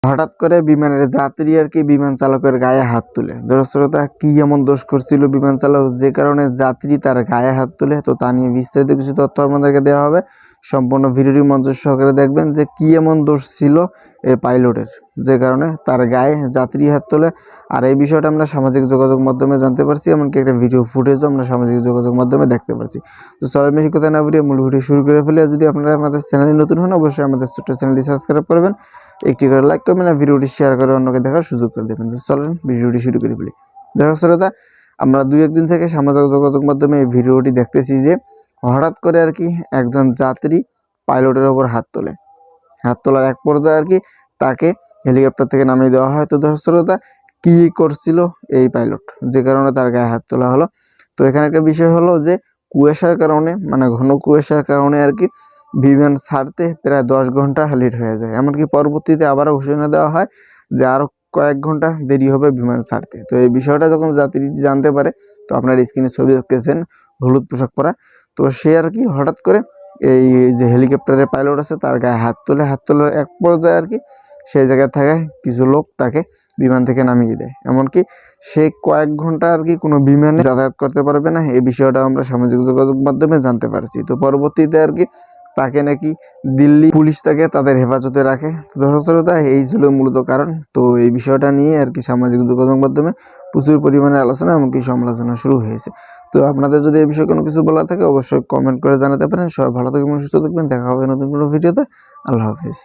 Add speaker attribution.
Speaker 1: হঠাৎ করে বিমানের যাত্রী আর কি বিমান চালকের গায়ে হাত তুলে। দর্শক শ্রোতা, কি এমন দোষ করছিল বিমান চালক যে কারণে যাত্রী তার গায়ে হাত তুলে? তো তা নিয়ে বিস্তারিত কিছু তথ্য আপনাদেরকে দেওয়া হবে। সম্পূর্ণ ভিডিওটি মনোযোগ সহকারে দেখবেন যে কি এমন দোষ ছিল এই পাইলটের যে কারণে তার গায়ে যাত্রী হাত তোলে। আর এই বিষয়টা আমরা সামাজিক যোগাযোগ মাধ্যমে জানতে পারছি, এমনকি একটা ভিডিও ফুটেজও আমরা সামাজিক যোগাযোগ মাধ্যমে দেখতে পারছি। তো চলেন বেশি কথা না বলে মূল ভিডিও শুরু করে ফেলে। যদি আপনারা আমাদের চ্যানেলে নতুন হন, অবশ্যই আমাদের ছোট্ট চ্যানেলটি সাবস্ক্রাইব করবেন, একটি করে লাইক করবেন আর ভিডিওটি শেয়ার করে অন্যকে দেখার সুযোগ করে দেবেন। তো চলেন ভিডিওটি শুরু করে ফেলি। দর্শক শ্রোতা, আমরা 2-1 দিন থেকে সামাজিক যোগাযোগ মাধ্যমে এই ভিডিওটি দেখতেছি যে হঠাৎ করে আর কি একজন যাত্রী পাইলটের ওপর হাত তোলে। হাত তোলার এক পর্যায়ে আর কি তাকে হেলিকপ্টার থেকে নামিয়ে দেওয়া হয়। তো দর্শক শ্রোতা, কি করছিল এই পাইলট যে কারণে তার গায়ে হাত তোলা হলো? তো এখানে একটা বিষয় হলো যে কুয়াশার কারণে, মানে ঘন কুয়াশার কারণে আর কি বিমান ছাড়তে প্রায় 10 ঘন্টা লেট হয়ে যায়। এমনকি পরবর্তীতে আবারও ঘোষণা দেওয়া হয় যে আরও কয়েক ঘন্টা দেরি হবে বিমান ছাড়তে। তো এই বিষয়টা যখন যাত্রী জানতে পারে, তো আপনার স্ক্রিনে ছবি দেখতেছেন হলুদ পোশাক পরা, তো সে আর কি হঠাৎ করে এই যে হেলিকপ্টারের পাইলট আছে তার গায়ে হাত তোলে। হাত তোলার এক পর্যায়ে আর কি সেই জায়গায় থাকা কিছু লোক তাকে বিমান থেকে নামিয়ে দেয়। এমনকি সে কয়েক ঘন্টা আর কি কোনো বিমানে যাতায়াত করতে পারবে না, এই বিষয়টা আমরা সামাজিক যোগাযোগ মাধ্যমে জানতে পারছি। তো পরবর্তীতে আর কি তাকে নাকি দিল্লি পুলিশ তাকে তাদের হেফাজতে রাখে। দর্শক শ্রোতা, এই ছিল মূলত কারণ। তো এই বিষয়টা নিয়ে আর কি সামাজিক যোগাযোগ মাধ্যমে প্রচুর পরিমাণে আলোচনা এমনকি সমালোচনা শুরু হয়েছে। তো আপনাদের যদি এই বিষয়ে কোনো কিছু বলা থাকে অবশ্যই কমেন্ট করে জানাতে পারেন। সবাই ভালো থাকবেন, সুস্থ থাকবেন, দেখা হবে নতুন কোনো ভিডিওতে। আল্লাহ হাফিজ।